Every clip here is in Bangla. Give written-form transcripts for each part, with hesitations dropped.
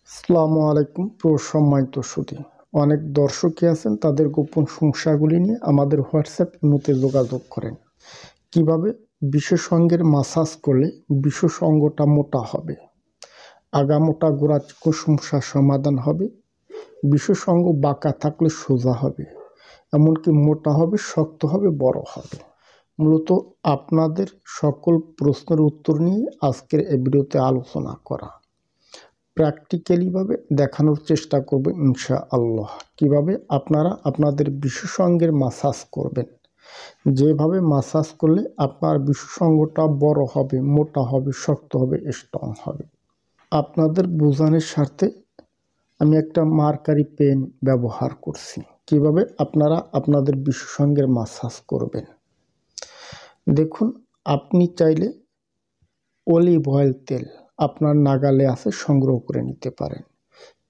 আসসালামু আলাইকুম সম্মানিত সুধী। অনেক দর্শকই আছেন তাদের গোপন সমস্যাগুলি নিয়ে আমাদের হোয়াটসঅ্যাপ ইমোতে যোগাযোগ করেন। কিভাবে বিশেষজ্ঞের মাসাজ করলে বিশেষজ্ঞটা মোটা হবে, আগামোটা গোড়া সমস্যার সমাধান হবে, বিশেষজ্ঞ বাঁকা থাকলে সোজা হবে, এমনকি মোটা হবে, শক্ত হবে, বড় হবে। মূলত আপনাদের সকল প্রশ্নের উত্তর নিয়ে আজকের এই ভিডিওতে আলোচনা করা। প্র্যাকটিক্যালিভাবে দেখানোর চেষ্টা করবে ইনশাআল্লাহ কিভাবে আপনারা আপনাদের বিশেষজ্ঞের মাসাজ করবেন, যেভাবে মাসাজ করলে আপনার বিশেষজ্ঞটা বড় হবে, মোটা হবে, শক্ত হবে, স্ট্রং হবে। আপনাদের বোঝানোর স্বার্থে আমি একটা মার্কারি পেন ব্যবহার করছি কিভাবে আপনারা আপনাদের বিশেষজ্ঞের মাসাজ করবেন। দেখুন, আপনি চাইলে অলিভ অয়েল তেল আপনার নাগালে আছে, সংগ্রহ করে নিতে পারেন,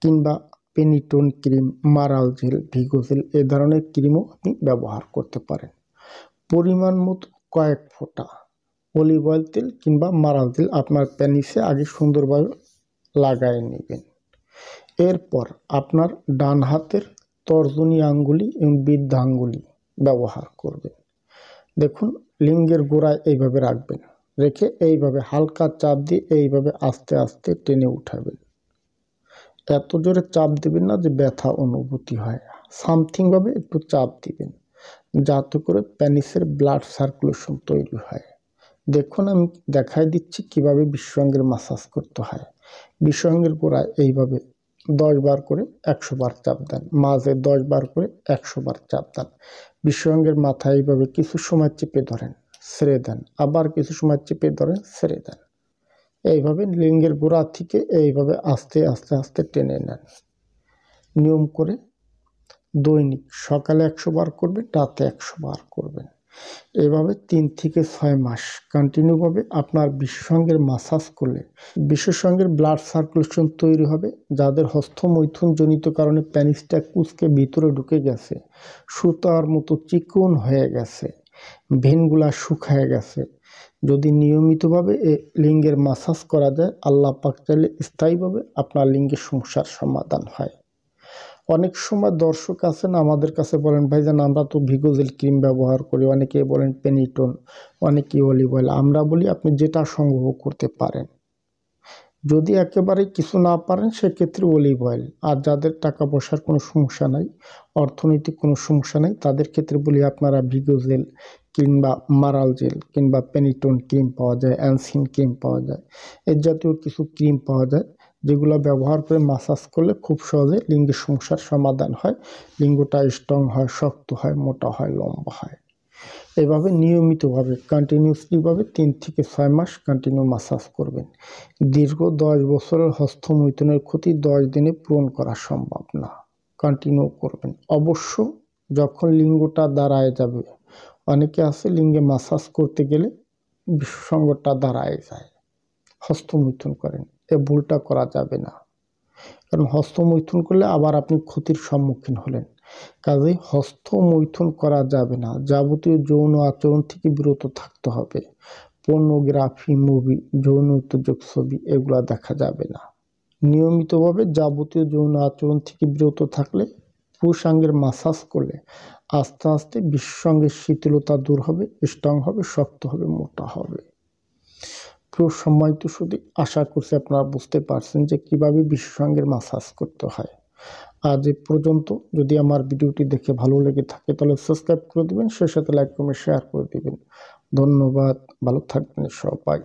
কিংবা পেনিটোন ক্রিম, মারাল জেল, ভিগো জেল এ ধরনের ক্রিমও আপনি ব্যবহার করতে পারেন। পরিমাণ মতো কয়েক ফোঁটা অলিভ অয়েল তেল কিংবা মারাল জেল আপনার পেনিসে আগে সুন্দরভাবে লাগায় নেবেন। এরপর আপনার ডান হাতের তর্জনী আঙ্গুলি এবং বৃদ্ধ আঙ্গুলি ব্যবহার করবেন। দেখুন, লিঙ্গের গোড়ায় এইভাবে রাখবেন, রেখে এইভাবে হালকা চাপ দিয়ে এইভাবে আস্তে আস্তে টেনে উঠাবেন। এত জোরে চাপ দিবেন না যে ব্যথা অনুভূতি হয়, সামথিংভাবে একটু চাপ দিবেন যাতে করে পেনিসের ব্লাড সার্কুলেশন তৈরি হয়। দেখুন, আমি দেখাই দিচ্ছি কিভাবে বিশেষজ্ঞের মাসাজ করতে হয়। বিশেষজ্ঞের গোড়ায় এইভাবে 10 বার করে 100 বার চাপ দেন, মাঝে 10 বার করে 100 বার চাপ দেন। বিশেষজ্ঞের মাথায় এইভাবে কিছু সময় চেপে ধরেন, ছেড়ে দেন, আবার কিছু সময় চেপে ধরেন, ছেড়ে দেন। এইভাবে লিঙ্গের গোড়া থেকে এইভাবে আস্তে আস্তে আস্তে টেনে নেন। নিয়ম করে দৈনিক সকালে 100 বার করবেন, রাতে 100 বার করবেন। এভাবে 3 থেকে 6 মাস কন্টিনিউভাবে আপনার বিশেষজ্ঞের মাসাজ করলে বিশেষজ্ঞের ব্লাড সার্কুলেশন তৈরি হবে। যাদের হস্তমৈথুন জনিত কারণে পেনিসটা কুঁচকে ভিতরে ঢুকে গেছে, সুতার মতো চিকন হয়ে গেছে, ভেনগুলা শুকায় গেছে, যদি নিয়মিতভাবে লিঙ্গের মাসাজ করা যায়, আল্লাহ পাক চাইলে স্থায়ীভাবে আপনার লিঙ্গের সমস্যার সমাধান হয়। অনেক সময় দর্শক আছেন আমাদের কাছে বলেন, ভাইজান আমরা তো ভিগো জেল ক্রিম ব্যবহার করি, অনেকে বলেন পেনিটোন, অনেকে অলিভ অয়েল। আমরা বলি আপনি যেটা সংগ্রহ করতে পারেন। যদি একেবারে কিছু না পারেন সেক্ষেত্রে অলিভ অয়েল। আর যাদের টাকা পয়সার কোনো সমস্যা নাই, অর্থনৈতিক কোনো সমস্যা নাই, তাদের ক্ষেত্রে বলি আপনারা ভিগো জেল কিংবা মারাল জেল কিংবা পেনিটোন ক্রিম পাওয়া যায়, অ্যানসিন ক্রিম পাওয়া যায়, এর জাতীয় কিছু ক্রিম পাওয়া যায় যেগুলো ব্যবহার করে মাসাজ করলে খুব সহজে লিঙ্গের সমস্যার সমাধান হয়। লিঙ্গটা স্ট্রং হয়, শক্ত হয়, মোটা হয়, লম্বা হয়। এভাবে নিয়মিতভাবে কন্টিনিউসলিভাবে 3 থেকে 6 মাস কন্টিনিউ মাসাজ করবেন। দীর্ঘ 10 বছরের হস্তমৈথুনের ক্ষতি 10 দিনে পূরণ করা সম্ভব না। কন্টিনিউ করবেন অবশ্য। যখন লিঙ্গটা দাঁড়ায় যাবে, অনেকে আছে লিঙ্গে মাসাজ করতে গেলে বিশেষজ্ঞটা দাঁড়ায় যায়, হস্তমৈথুন করেন। এ ভুলটা করা যাবে না, কারণ হস্তমৈথুন করলে আবার আপনি ক্ষতির সম্মুখীন হলেন। কাজেই হস্তমৈথুন করা যাবে না। যাবতীয় যৌন আচরণ থেকে বিরত থাকতে হবে। পর্নোগ্রাফি, মুভি, যৌন উত্তেজক ছবি এগুলা দেখা যাবে না। নিয়মিতভাবে যাবতীয় যৌন আচরণ থেকে বিরত থাকলে পুরুষাঙ্গের মাসাজ করলে আস্তে আস্তে বিশেষজ্ঞের শীতলতা দূর হবে, স্ট্রং হবে, শক্ত হবে, মোটা হবে। সম্মানিত সুধী, আশা করছি আপনারা বুঝতে পারছেন যে কিভাবে বিশেষজ্ঞের মাসাজ করতে হয়। আজ এ পর্যন্ত। যদি আমার ভিডিওটি দেখে ভালো লেগে থাকে তাহলে সাবস্ক্রাইব করে দিবেন, সেই সাথে লাইক কমেন্ট শেয়ার করে দিবেন। ধন্যবাদ, ভালো থাকবেন সবাই।